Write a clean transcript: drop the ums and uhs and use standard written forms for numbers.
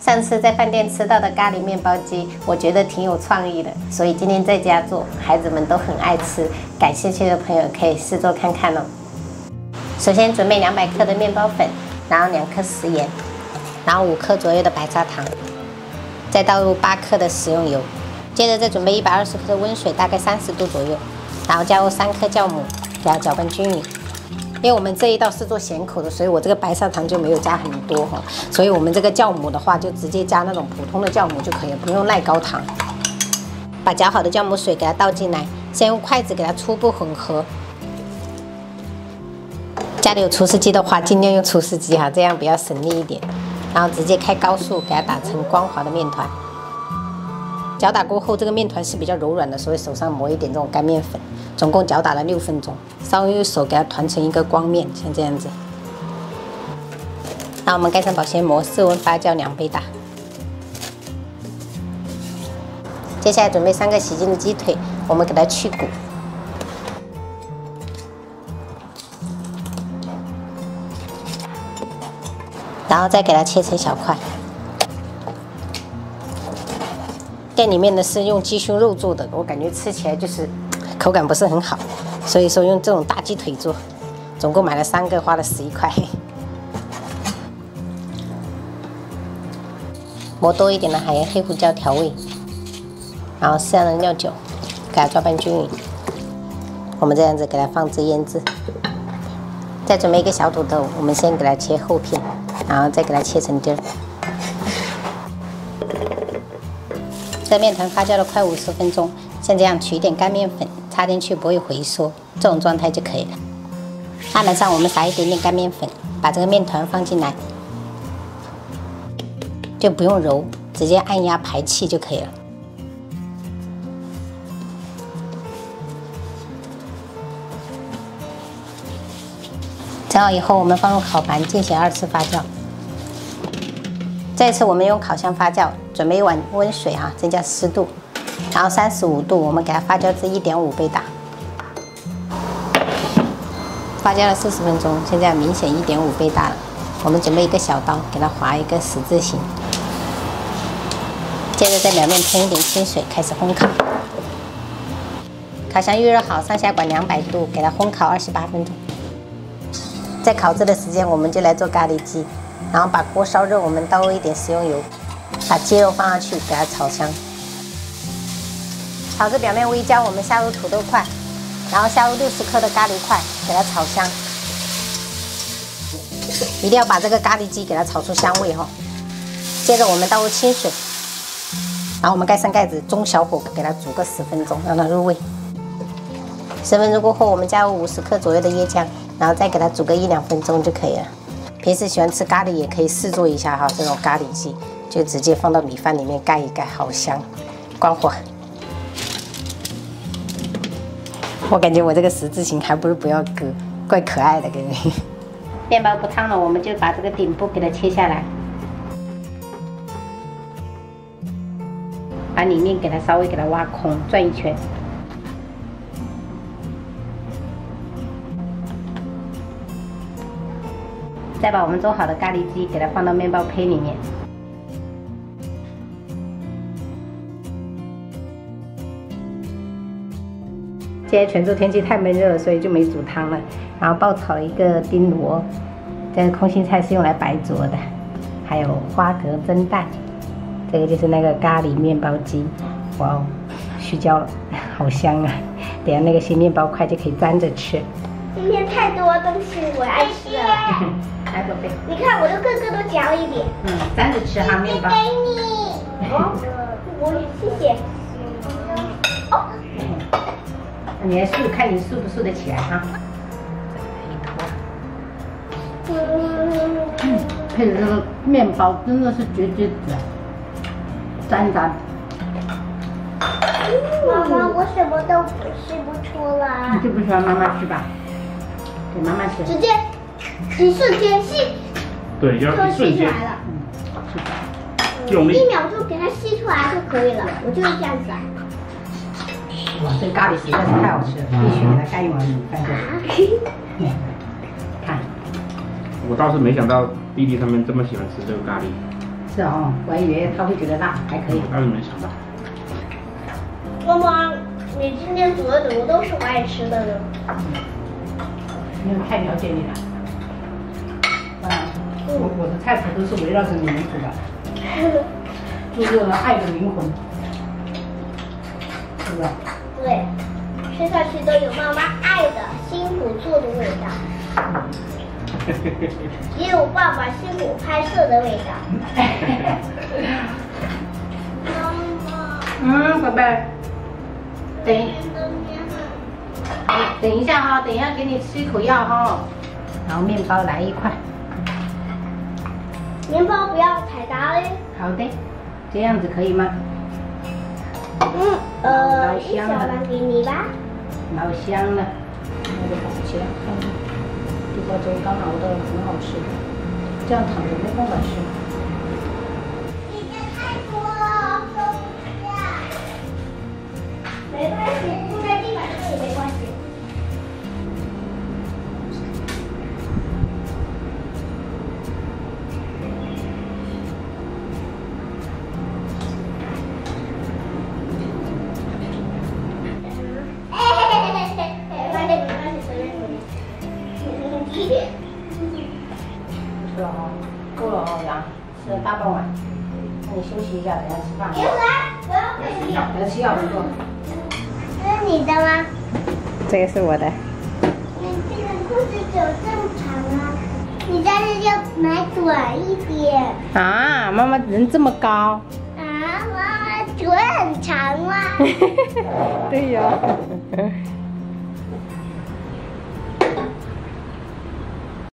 上次在饭店吃到的咖喱面包机，我觉得挺有创意的，所以今天在家做，孩子们都很爱吃。感兴趣的朋友可以试做看看哦。首先准备200克的面包粉，然后2颗食盐，然后5克左右的白砂糖，再倒入8克的食用油，接着再准备120克的温水，大概30度左右，然后加入3颗酵母，给它搅拌均匀。因为我们这一道是做咸口的，所以我这个白砂糖就没有加很多哈，所以我们这个酵母的话就直接加那种普通的酵母就可以了，不用耐高糖。把搅好的酵母水给它倒进来，先用筷子给它初步混合。家里有厨师机的话，尽量用厨师机哈，这样比较省力一点。然后直接开高速给它打成光滑的面团。搅打过后，这个面团是比较柔软的，所以手上抹一点这种干面粉。总共搅打了6分钟，稍微用手给它团成一个光面，像这样子。那我们盖上保鲜膜，室温发酵2倍大。接下来准备3个洗净的鸡腿，我们给它去骨，然后再给它切成小块。店里面的是用鸡胸肉做的，我感觉吃起来就是口感不是很好，所以说用这种大鸡腿做，总共买了3个，花了11块。磨多一点的海盐、黑胡椒调味，然后适量的料酒，给它搅拌均匀。我们这样子给它放置腌制。再准备一个小土豆，我们先给它切厚片，然后再给它切成丁儿。这面团发酵了快50分钟，像这样取一点干面粉插进去不会回缩，这种状态就可以了。案板上我们撒一点点干面粉，把这个面团放进来，就不用揉，直接按压排气就可以了。蒸好以后，我们放入烤盘进行2次发酵。这次我们用烤箱发酵，准备1碗温水啊，增加湿度，然后35度，我们给它发酵至1.5倍大。发酵了40分钟，现在明显1.5倍大了。我们准备一个小刀，给它划一个十字形。接着在表面喷一点清水，开始烘烤。烤箱预热好，上下管200度，给它烘烤28分钟。在烤制的时间，我们就来做咖喱鸡。然后把锅烧热，我们倒入一点食用油，把鸡肉放上去，给它炒香。炒至表面微焦，我们下入土豆块，然后下入60克的咖喱块，给它炒香。一定要把这个咖喱鸡给它炒出香味哈。接着我们倒入清水，然后我们盖上盖子，中小火给它煮个10分钟，让它入味。10分钟过后，我们加入50克左右的椰浆，然后再给它煮个1-2分钟就可以了。平时喜欢吃咖喱也可以试做一下哈，这种咖喱鸡就直接放到米饭里面盖一盖，好香。关火。我感觉我这个十字形还不如不要割，怪可爱的，给你。面包不烫了，我们就把这个顶部给它切下来，把里面给它稍微给它挖空，转一圈。再把我们做好的咖喱鸡给它放到面包胚里面。现在泉州天气太闷热了，所以就没煮汤了。然后爆炒了一个丁螺，这个空心菜是用来白灼的，还有花蛤蒸蛋。这个就是那个咖喱面包鸡，哇哦，虚焦了，好香啊！等下那个新面包块就可以沾着吃。今天太多东西我爱吃了。来，宝贝，你看，我都个个都嚼一点。沾着吃哈面包。给你。我谢谢。哦。你来数，看你数不数得起来哈。配的这个面包真的是绝子，沾。妈妈，我什么都吃不出来。你就不喜欢妈妈吃吧？给妈妈吃。直接一瞬间吸。对，要一瞬间。来了。用力。1秒钟给它吸出来就可以了，我就是这样子啊。哇，这咖喱实在是太好吃了，必须给它盖一碗米饭下去。看，我倒是没想到弟弟他们这么喜欢吃这个咖喱。是哦，我还以为他会觉得辣，还可以。他是没想到。妈妈，你今天煮的怎么都是我爱吃的呢？因为太了解你了。我的菜谱都是围绕着你们煮的，注入了爱的灵魂，是不是？对，吃下去都有妈妈爱的辛苦做的味道，也有爸爸辛苦拍摄的味道。妈妈，宝贝，等一下哈，等一下给你吃一口药哈，然后面包来一块。面包不要太大嘞。好的，这样子可以吗？一小碗给你吧。老香了，那就绑起来。地瓜粥刚熬的很好吃，这样躺着没办法吃。你这太多了，收不下。没关系，铺在地板上也没关系。吃了哈，够了哈，羊吃了大半碗，那你休息一下，等下吃饭。别来，我要陪你。来吃药，没错。这是你的吗？这个是我的。你这个裤子有这么长啊？你但是要买短一点。啊，妈妈人这么高。啊，妈妈腿很长吗？对呀。